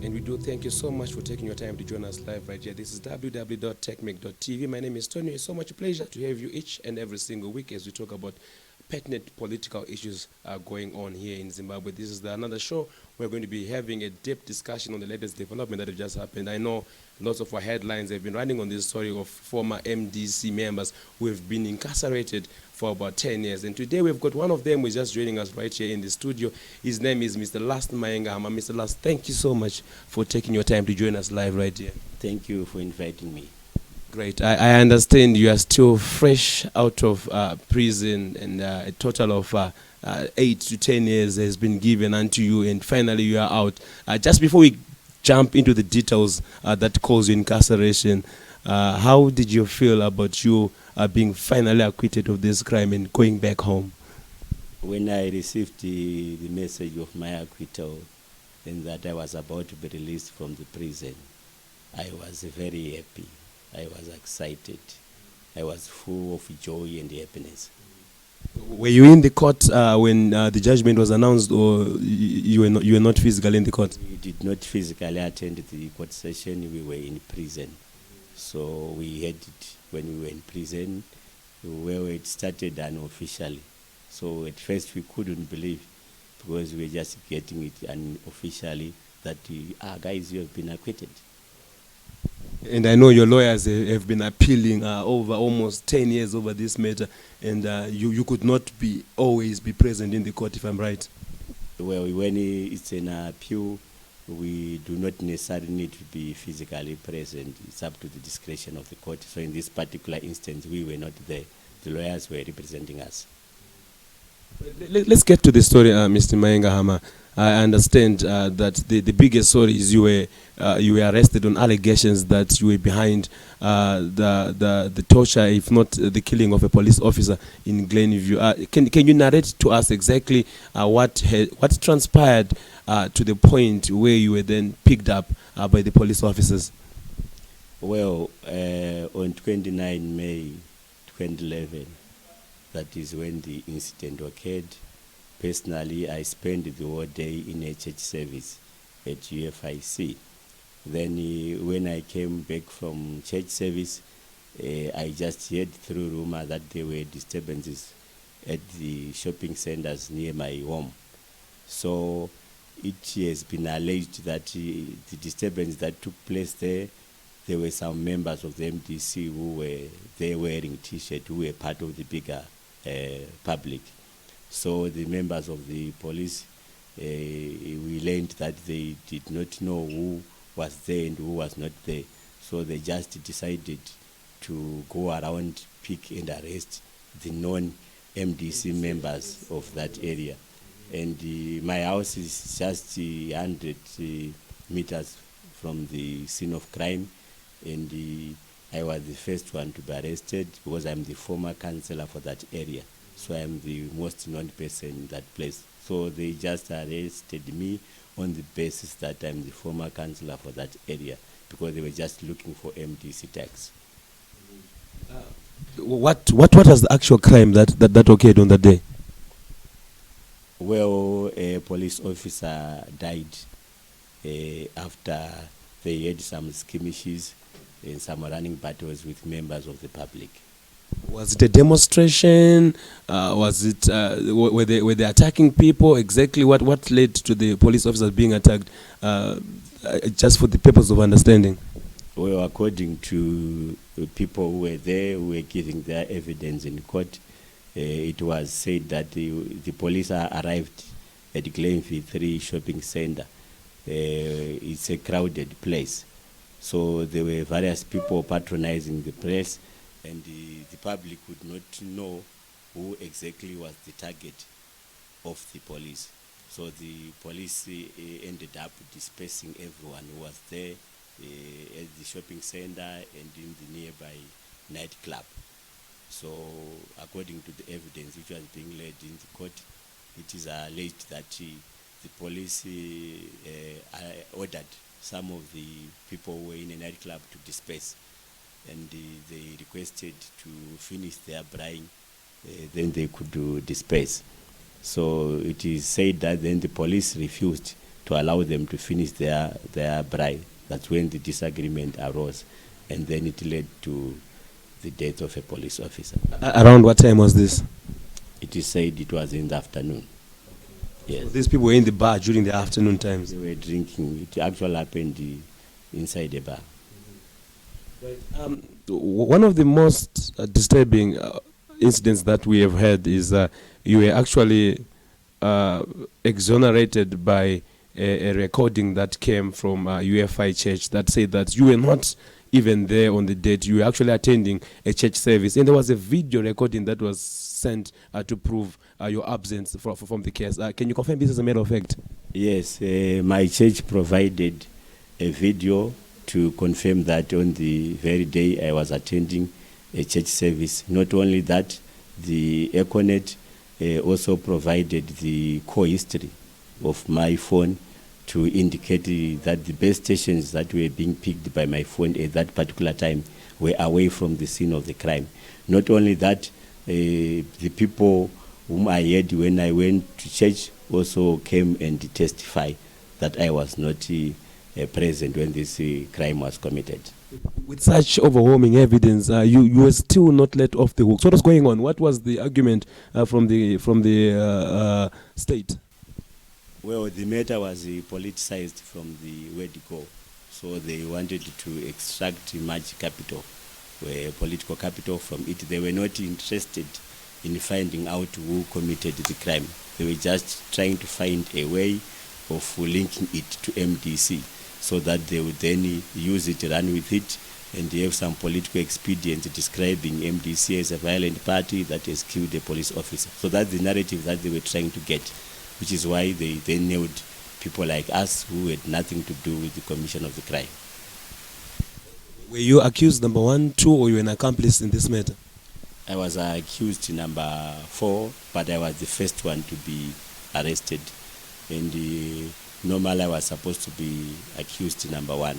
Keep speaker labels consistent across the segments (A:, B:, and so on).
A: And we do thank you so much for taking your time to join us live right here. This is www.techmake.tv. My name is Tony. It's so much a pleasure to have you each and every single week as we talk about pertinent political issues going on here in Zimbabwe. This is another show. We're going to be having a deep discussion on the latest development that have just happened. I know lots of our headlines have been running on this story of former MDC members who have been incarcerated for about 10 years. And today we've got one of them who is just joining us right here in the studio. His name is Mr. Last Maengahama. Mr. Last, thank you so much for taking your time to join us live right here.
B: Thank you for inviting me.
A: Great. I understand you are still fresh out of prison, and a total of 8 to 10 years has been given unto you, and finally you are out. Just before we jump into the details that caused your incarceration, how did you feel about you being finally acquitted of this crime and going back home?
B: When I received the message of my acquittal and that I was about to be released from the prison, I was very happy. I was excited. I was full of joy and happiness.
A: Were you in the court when the judgment was announced, or you were not physically in the court?
B: We did not physically attend the court session. We were in prison. So we had it when we were in prison, where it started unofficially. So at first we couldn't believe, because we were just getting it unofficially that, guys, you have been acquitted.
A: And I know your lawyers have been appealing over almost 10 years over this matter, and you could not always be present in the court, if I'm right.
B: Well, when it's an appeal, we do not necessarily need to be physically present. It's up to the discretion of the court. So in this particular instance, we were not there. The lawyers were representing us.
A: Let's get to the story, Mr. Maengahama. I understand that the biggest story is you were arrested on allegations that you were behind the torture, if not the killing of a police officer in Glenview. Can you narrate to us exactly what transpired to the point where you were then picked up by the police officers?
B: Well, on 29 May 2011, that is when the incident occurred. Personally, I spent the whole day in a church service at UFIC. Then when I came back from church service, I just heard through rumor that there were disturbances at the shopping centers near my home. So it has been alleged that the disturbance that took place there were some members of the MDC who were there wearing T-shirts, who were part of the bigger public. So the members of the police, we learned that they did not know who was there and who was not there. So they just decided to go around, pick and arrest the non-MDC members of that area. And my house is just 100 meters from the scene of crime, and I was the first one to be arrested because I'm the former councillor for that area. So I'm the most known person in that place. So they just arrested me on the basis that I'm the former councillor for that area, because they were just looking for MDC tax.
A: What was the actual crime that occurred on that day?
B: Well, a police officer died after they had some skirmishes and some running battles with members of the public.
A: Was it a demonstration? Was it were they attacking people? Exactly what led to the police officers being attacked? Just for the purpose of understanding.
B: Well, according to people who were there, who were giving their evidence in court, it was said that the police arrived at Glenview 3 shopping center. It's a crowded place, so there were various people patronizing the place, and the public would not know who exactly was the target of the police. So the police ended up dispersing everyone who was there at the shopping center and in the nearby nightclub. So according to the evidence which was being led in the court, it is alleged that the police ordered some of the people who were in a nightclub to disperse, and they requested to finish their braai, then they could disperse. So it is said that then the police refused to allow them to finish their bride. That's when the disagreement arose, and then it led to the death of a police officer.
A: Around what time was this?
B: It is said it was in the afternoon. Yes.
A: So these people were in the bar during the afternoon times.
B: They were drinking. It actually happened inside a bar.
A: One of the most disturbing incidents that we have had is you were actually exonerated by a recording that came from UFI Church that said that you were not even there on the date. You were actually attending a church service, and there was a video recording that was sent to prove your absence from the case. Can you confirm this as a matter of fact?
B: Yes, my church provided a video to confirm that on the very day I was attending a church service. Not only that, the Econet also provided the core history of my phone to indicate that the base stations that were being picked by my phone at that particular time were away from the scene of the crime. Not only that, the people whom I heard when I went to church also came and testified that I was not present when this crime was committed.
A: With such overwhelming evidence, you were still not let off the hook. So what was going on? What was the argument from the state?
B: Well, the matter was politicized from the word go. So they wanted to extract much capital, political capital from it. They were not interested in finding out who committed the crime. They were just trying to find a way of linking it to MDC so that they would then use it, run with it, and have some political expedients describing MDC as a violent party that has killed a police officer. So that's the narrative that they were trying to get, which is why they nailed people like us who had nothing to do with the commission of the crime.
A: Were you accused number 1, 2, or you were an accomplice in this matter?
B: I was accused number 4, but I was the first one to be arrested. And normally I was supposed to be accused number 1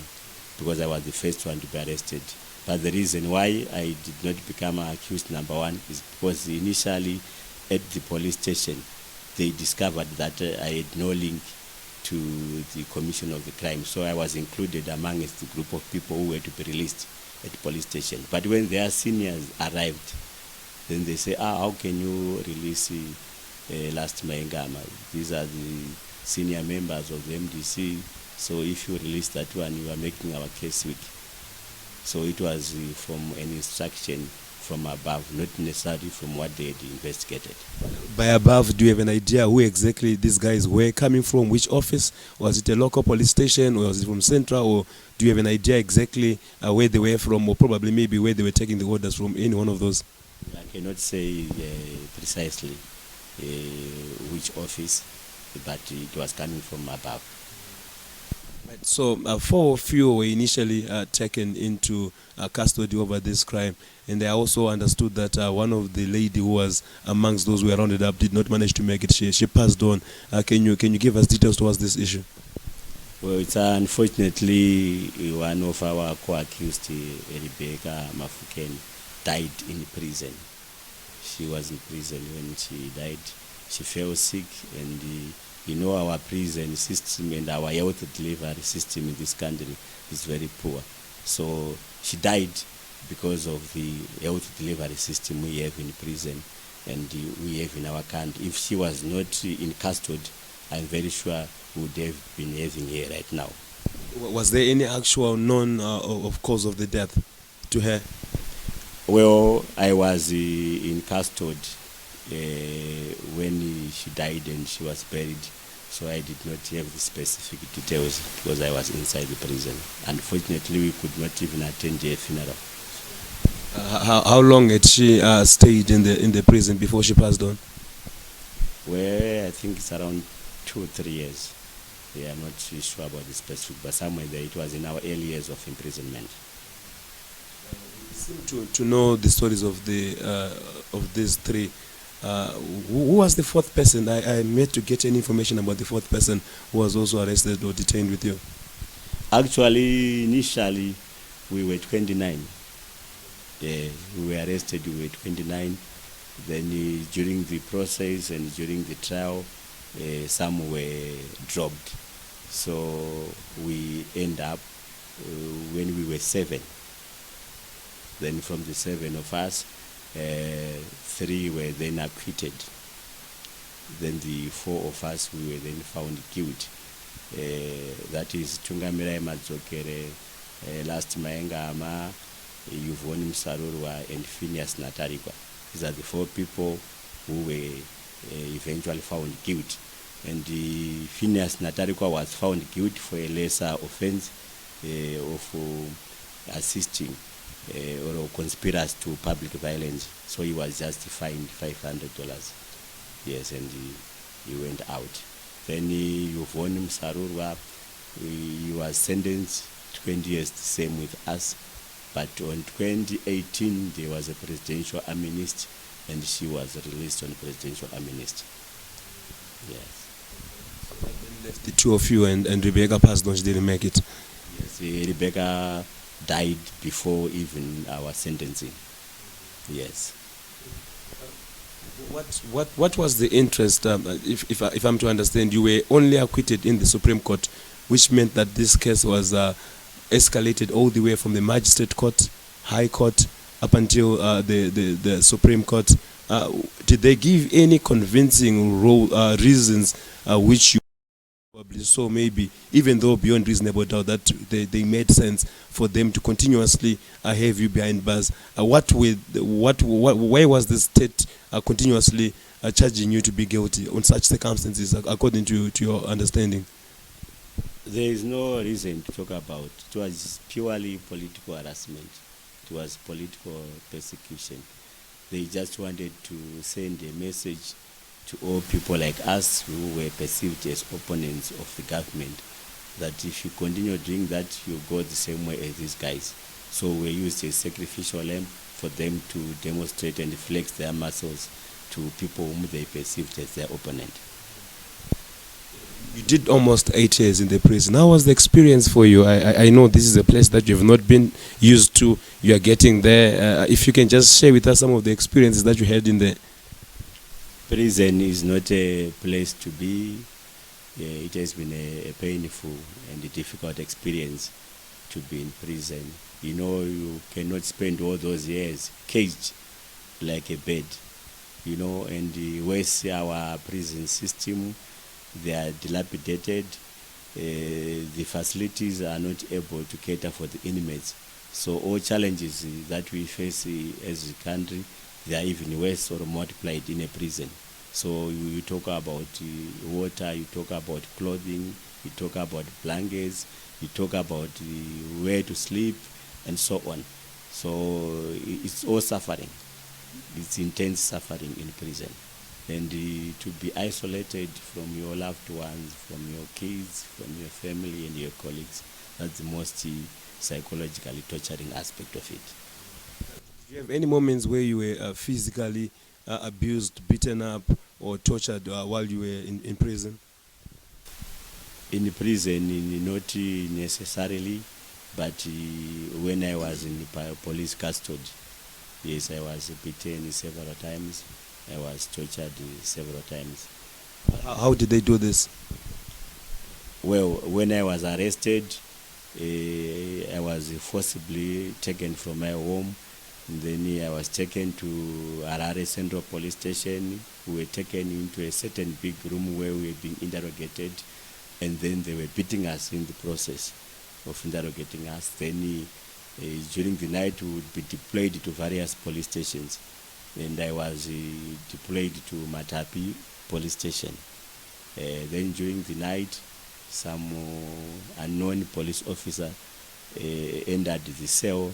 B: because I was the first one to be arrested. But the reason why I did not become accused number 1 is because initially at the police station they discovered that I had no link to the commission of the crime. So I was included amongst the group of people who were to be released at the police station. But when their seniors arrived, then they say, how can you release last Maengahama? These are the senior members of the MDC. So if you release that one, you are making our case weak. So it was from an instruction from above, not necessarily from what they had investigated.
A: By above, do you have an idea who exactly these guys were coming from? Which office? Was it a local police station, or was it from Central? Or do you have an idea exactly where they were from, or probably maybe where they were taking the orders from, any one of those?
B: I cannot say precisely which office, but it was coming from above.
A: Right. So 4 of you were initially taken into custody over this crime, and I also understood that one of the lady who was amongst those who were rounded up did not manage to make it. She passed on. Can you give us details towards this issue?
B: Well, it's unfortunately one of our co-accused, Rebecca Mafukeni, died in prison. She was in prison when she died. She fell sick, and you know our prison system and our health delivery system in this country is very poor. So she died because of the health delivery system we have in prison and we have in our country. If she was not in custody, I'm very sure we would have been having her right now.
A: Was there any actual known of cause of the death to her?
B: Well, I was in custody when she died and she was buried, so I did not have the specific details because I was inside the prison. Unfortunately, we could not even attend her funeral.
A: How long had she stayed in the prison before she passed on?
B: Well, I think it's around 2 or 3 years. Yeah, I'm not too sure about the specific, but somewhere there it was in our early years of imprisonment.
A: To know the stories of these 3. Who was the 4th person? I met to get any information about the 4th person who was also arrested or detained with you.
B: Actually, initially, we were 29. We were arrested, we were 29. Then during the process and during the trial, some were dropped. So we end up when we were 7. Then from the 7 of us, 3 were then acquitted. Then the 4 of us, we were then found guilty. That is Tungamira Madzokere, last Maengahama, Yvonne Msarurwa, and Phineas Natarikwa. These are the 4 people who were eventually found guilty. And Phineas Natarikwa was found guilty for a lesser offense of assisting or conspiracy to public violence. So he was just fined $500. Yes, and he went out. Then Yvonne Msarurwa, he was sentenced 20 years, the same with us. But on 2018, there was a presidential amnesty, and she was released on presidential amnesty. Yes.
A: So that then left the 2 of you, and Rebecca passed on, she didn't make it.
B: Yes, Rebecca died before even our sentencing. Yes.
A: What was the interest? If I'm to understand, you were only acquitted in the Supreme Court, which meant that this case was escalated all the way from the Magistrate Court, High Court, up until the Supreme Court. Did they give any convincing reasons which you probably saw, maybe, even though beyond reasonable doubt, that they made sense for them to continuously have you behind bars? Why was the state continuously charging you to be guilty on such circumstances, according to your understanding?
B: There is no reason to talk about. It was purely political harassment. It was political persecution. They just wanted to send a message to all people like us who were perceived as opponents of the government, that if you continue doing that, you go the same way as these guys. So we used a sacrificial lamb for them to demonstrate and flex their muscles to people whom they perceived as their opponent.
A: You did almost 8 years in the prison. How was the experience for you? I know this is a place that you've not been used to. You are getting there. If you can just share with us some of the experiences that you had in there.
B: Prison is not a place to be. It has been a painful and a difficult experience to be in prison. You know, you cannot spend all those years caged like a bird, you know, and the ways our prison system, they are dilapidated. The facilities are not able to cater for the inmates. So all challenges that we face as a country, they are even worse or multiplied in a prison. So you talk about water, you talk about clothing, you talk about blankets, you talk about where to sleep, and so on. So it's all suffering. It's intense suffering in prison. And to be isolated from your loved ones, from your kids, from your family and your colleagues, that's the most psychologically torturing aspect of it.
A: Do you have any moments where you were physically abused, beaten up, or tortured while you were in prison?
B: In prison, not necessarily, but when I was in police custody, yes, I was beaten several times. I was tortured several times.
A: How did they do this?
B: Well, when I was arrested, I was forcibly taken from my home. And then I was taken to Harare Central Police Station. We were taken into a certain big room where we were being interrogated, and then they were beating us in the process of interrogating us. Then during the night we would be deployed to various police stations, and I was deployed to Matapi Police Station. Then during the night, some unknown police officer entered the cell,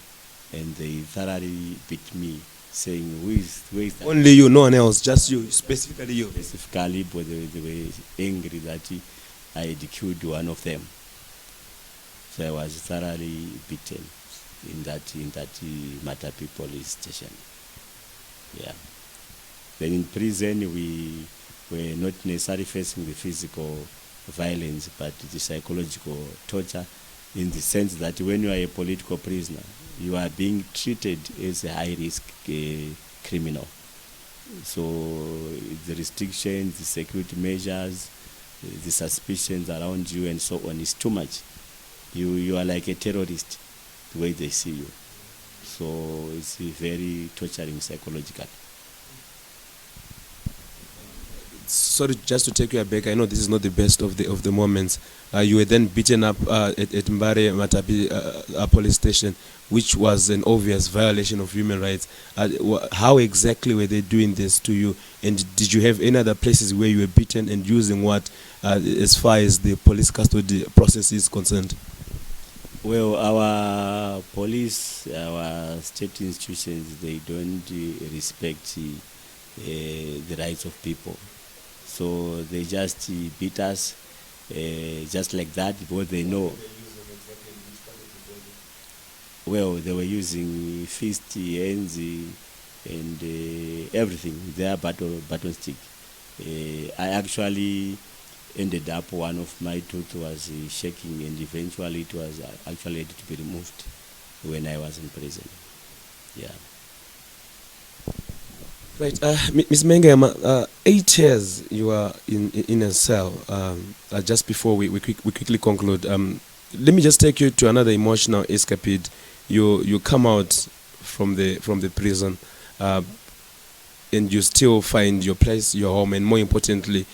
B: and they thoroughly beat me, saying, who is that?
A: Only you, no one else, just you, specifically you.
B: Specifically, but they were angry that I had killed one of them. So I was thoroughly beaten in that Matapi police station. Yeah. Then in prison, we were not necessarily facing the physical violence, but the psychological torture, in the sense that when you are a political prisoner, you are being treated as a high-risk criminal. So the restrictions, the security measures, the suspicions around you and so on is too much. You are like a terrorist, the way they see you. So it's very torturing psychologically.
A: Sorry, just to take you back, I know this is not the best of the moments. You were then beaten up at Mbare Matapi police station, which was an obvious violation of human rights. How exactly were they doing this to you? And did you have any other places where you were beaten, and using what as far as the police custody process is concerned?
B: Well, our police, our state institutions, they don't respect the rights of people. So they just beat us just like that, because they know. Well, they were using fist, hands, and everything, their baton stick. I actually ended up, one of my tooth was shaking, and eventually it was actually had to be removed when I was in prison. Yeah.
A: Right, Ms. Maengahama, 8 years you are in a cell. Just before we quickly conclude, let me just take you to another emotional escapade. You come out from the prison, and you still find your place, your home, and more importantly,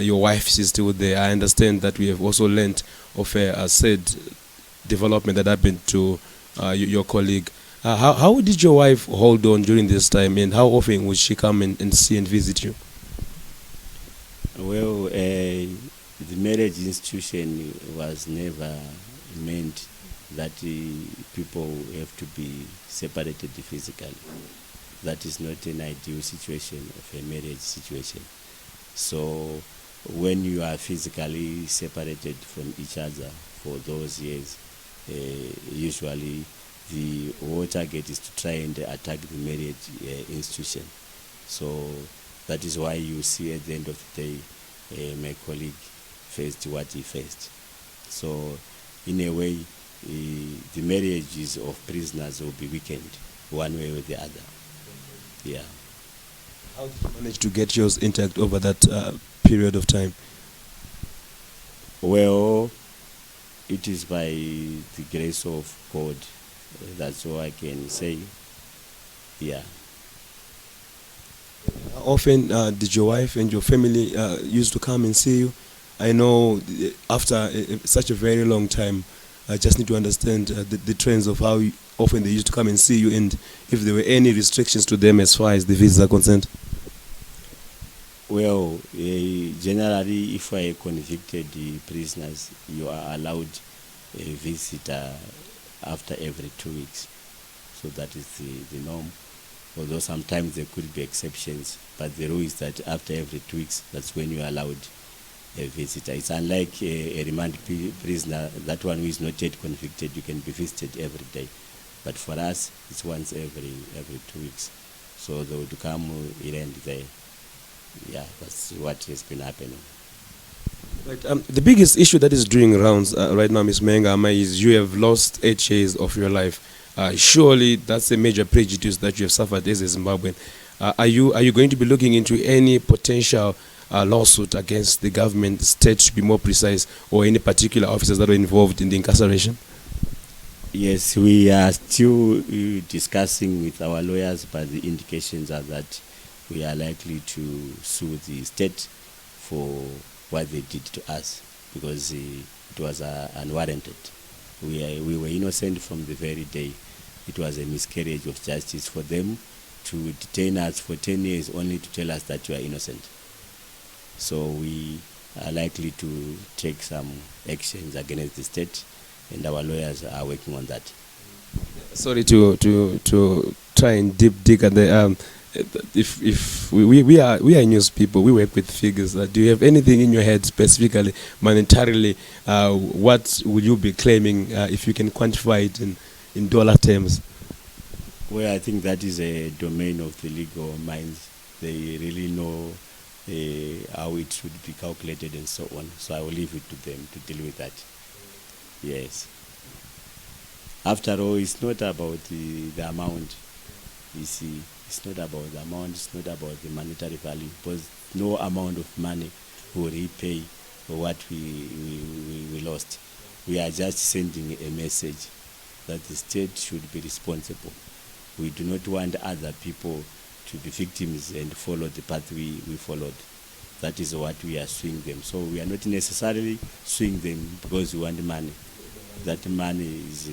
A: your wife is still there. I understand that we have also learned of a sad development that happened to your colleague. How did your wife hold on during this time, and how often would she come and see and visit you?
B: Well, the marriage institution was never meant that people have to be separated physically. That is not an ideal situation of a marriage situation. So when you are physically separated from each other for those years, usually the whole target is to try and attack the marriage institution. So that is why you see at the end of the day, my colleague faced what he faced. So in a way, the marriages of prisoners will be weakened one way or the other. Yeah.
A: How did you manage to get yours intact over that period of time?
B: Well, it is by the grace of God. That's all I can say. Yeah.
A: How often did your wife and your family used to come and see you? I know after such a very long time, I just need to understand the trends of how often they used to come and see you, and if there were any restrictions to them as far as the visas are concerned.
B: Well, generally, if I convicted prisoners, you are allowed a visitor after every 2 weeks. So that is the norm. Although sometimes there could be exceptions, but the rule is that after every 2 weeks, that's when you are allowed a visitor. It's unlike a remand prisoner, that one who is not yet convicted, you can be visited every day. But for us, it's once every 2 weeks. So they would come here and there. Yeah, that's what has been happening.
A: Right. The biggest issue that is doing rounds right now, Ms. Maengahama, is you have lost 8 years of your life. Surely that's a major prejudice that you have suffered as a Zimbabwean. Are you going to be looking into any potential lawsuit against the government, state to be more precise, or any particular officers that were involved in the incarceration?
B: Yes, we are still discussing with our lawyers, but the indications are that we are likely to sue the state for what they did to us, because it was unwarranted. We were innocent from the very day. It was a miscarriage of justice for them to detain us for 10 years only to tell us that you are innocent. So we are likely to take some actions against the state, and our lawyers are working on that.
A: Sorry to try and dig at the if we are news people, we work with figures. Do you have anything in your head specifically, monetarily? What would you be claiming if you can quantify it in dollar terms?
B: Well, I think that is a domain of the legal minds. They really know how it should be calculated and so on. So I will leave it to them to deal with that. Yes. After all, it's not about the amount. You see, it's not about the amount, it's not about the monetary value, because no amount of money will repay what we lost. We are just sending a message that the state should be responsible. We do not want other people to be victims and follow the path we followed. That is what we are suing them. So we are not necessarily suing them because we want money. That money is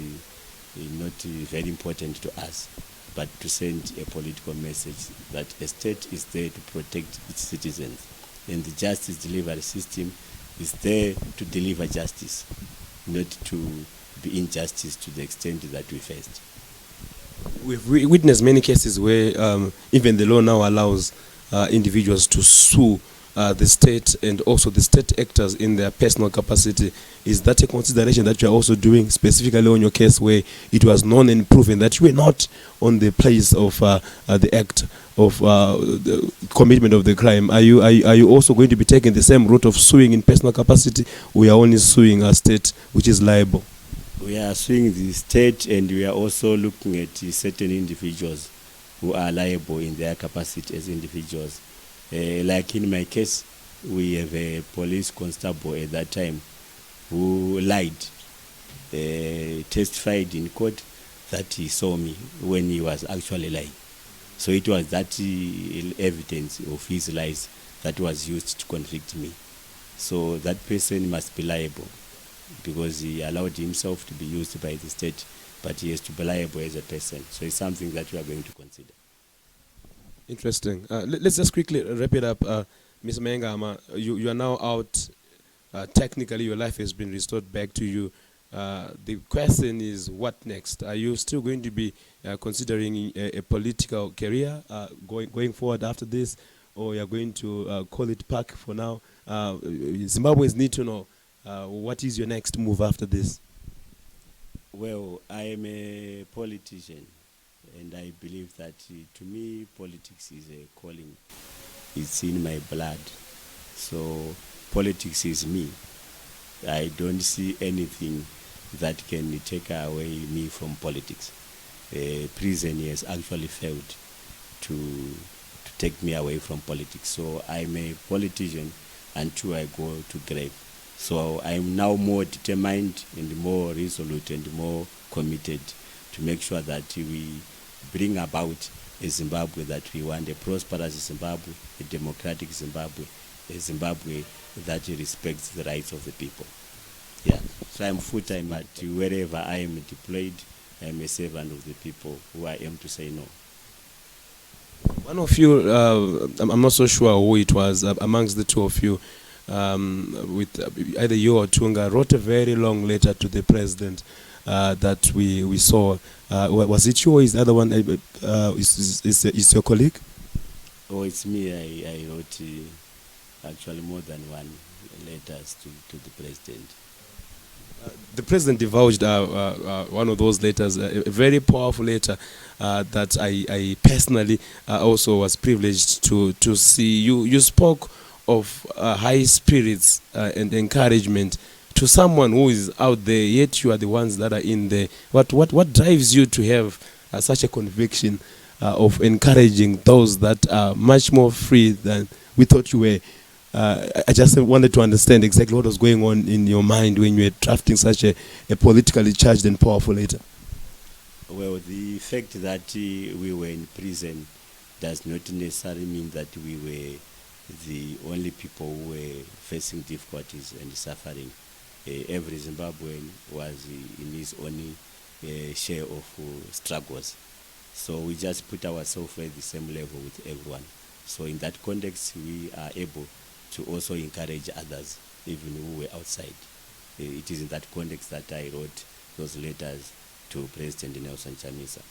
B: not very important to us, but to send a political message that a state is there to protect its citizens, and the justice delivery system is there to deliver justice, not to be injustice to the extent that we faced.
A: We've witnessed many cases where even the law now allows individuals to sue the state and also the state actors in their personal capacity. Is that a consideration that you are also doing, specifically on your case where it was known and proven that you were not on the place of the act of the commitment of the crime? Are you also going to be taking the same route of suing in personal capacity, or we are only suing a state which is liable?
B: We are suing the state, and we are also looking at certain individuals who are liable in their capacity as individuals. Like in my case, we have a police constable at that time who lied, testified in court that he saw me when he was actually lying. So it was that evidence of his lies that was used to convict me. So that person must be liable because he allowed himself to be used by the state, but he has to be liable as a person. So it's something that we are going to consider.
A: Interesting. Let's just quickly wrap it up. Ms. Maengahama, you are now out. Technically, your life has been restored back to you. The question is, what next? Are you still going to be considering a political career going forward after this, or you are going to call it park for now? Zimbabweans need to know what is your next move after this?
B: Well, I am a politician, and I believe that to me, politics is a calling. It's in my blood. So politics is me. I don't see anything that can take away me from politics. Prison has actually failed to take me away from politics. So I'm a politician until I go to grave. So I'm now more determined and more resolute and more committed to make sure that we bring about a Zimbabwe that we want, a prosperous Zimbabwe, a democratic Zimbabwe, a Zimbabwe that respects the rights of the people. Yeah. So I'm full-time at wherever I am deployed. I am a servant of the people who I am to say no.
A: One of you, I'm not so sure who it was, amongst the two of you, with either you or Tunga, wrote a very long letter to the president that we saw. Was it you or is the other one? Is your colleague?
B: Oh, it's me. I wrote actually more than one letters to the president.
A: The president divulged one of those letters, a very powerful letter that I personally also was privileged to see. You spoke of high spirits and encouragement to someone who is out there, yet you are the ones that are in there. What drives you to have such a conviction of encouraging those that are much more free than we thought you were? I just wanted to understand exactly what was going on in your mind when you were drafting such a politically charged and powerful letter.
B: Well, the fact that we were in prison does not necessarily mean that we were the only people who were facing difficulties and suffering. Every Zimbabwean was in his own share of struggles. So we just put ourselves at the same level with everyone. So in that context, we are able to also encourage others, even who were outside. It is in that context that I wrote those letters to President Nelson Chamisa.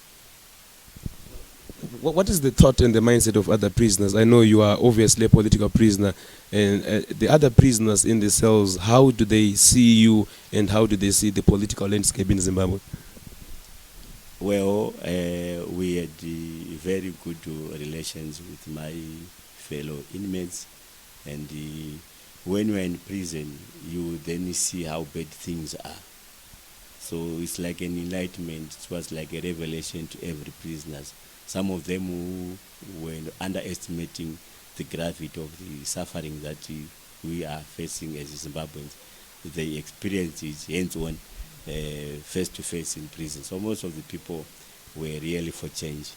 A: What is the thought and the mindset of other prisoners? I know you are obviously a political prisoner, and the other prisoners in the cells, how do they see you and how do they see the political landscape in Zimbabwe?
B: Well, we had very good relations with my fellow inmates, and when you're in prison, you then see how bad things are. So it's like an enlightenment. It was like a revelation to every prisoner. Some of them who were underestimating the gravity of the suffering that we we are facing as Zimbabweans. They experience it hands-on, face-to-face in prison. So most of the people were really for change.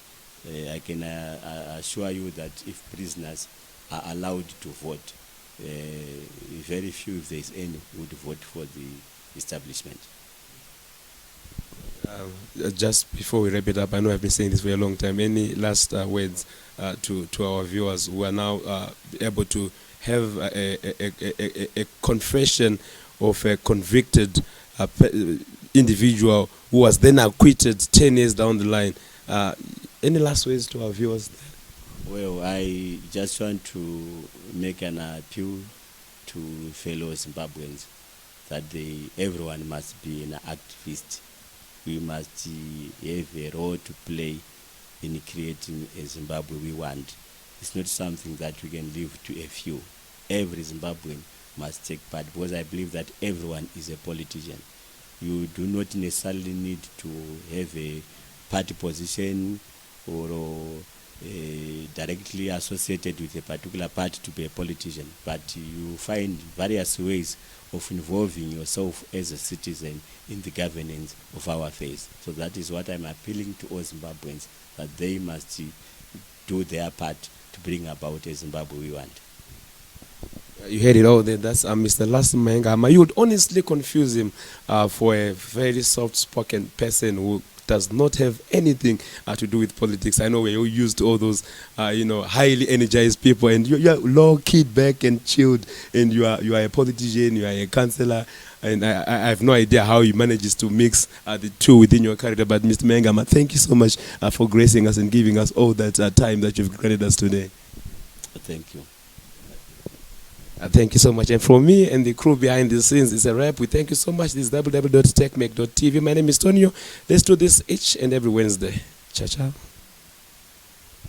B: I can assure you that if prisoners are allowed to vote, very few, if there is any, would vote for the establishment.
A: Just before we wrap it up, I know I've been saying this for a long time. Any last words to our viewers who are now able to have a confession of a convicted individual who was then acquitted 10 years down the line? Any last words to our viewers?
B: Well, I just want to make an appeal to fellow Zimbabweans that everyone must be an activist. We must have a role to play in creating a Zimbabwe we want. It's not something that we can leave to a few. Every Zimbabwean must take part, because I believe that everyone is a politician. You do not necessarily need to have a party position or directly associated with a particular party to be a politician, but you find various ways of involving yourself as a citizen in the governance of our affairs. So that is what I'm appealing to all Zimbabweans, that they must do their part to bring about a Zimbabwe we want.
A: You heard it all there. That's Mr. Maengahama. You would honestly confuse him for a very soft-spoken person who does not have anything to do with politics. I know we're all used to all those, highly energized people, and you're low-key, back and chilled, and you are a politician, you are a councillor, and I have no idea how he manages to mix the two within your character. But Mr. Maengahama, thank you so much for gracing us and giving us all that time that you've granted us today.
B: Thank you.
A: Thank you so much. And from me and the crew behind the scenes, it's a wrap. We thank you so much. This is www.techmake.tv. My name is Tonio. Let's do this each and every Wednesday. Ciao, ciao.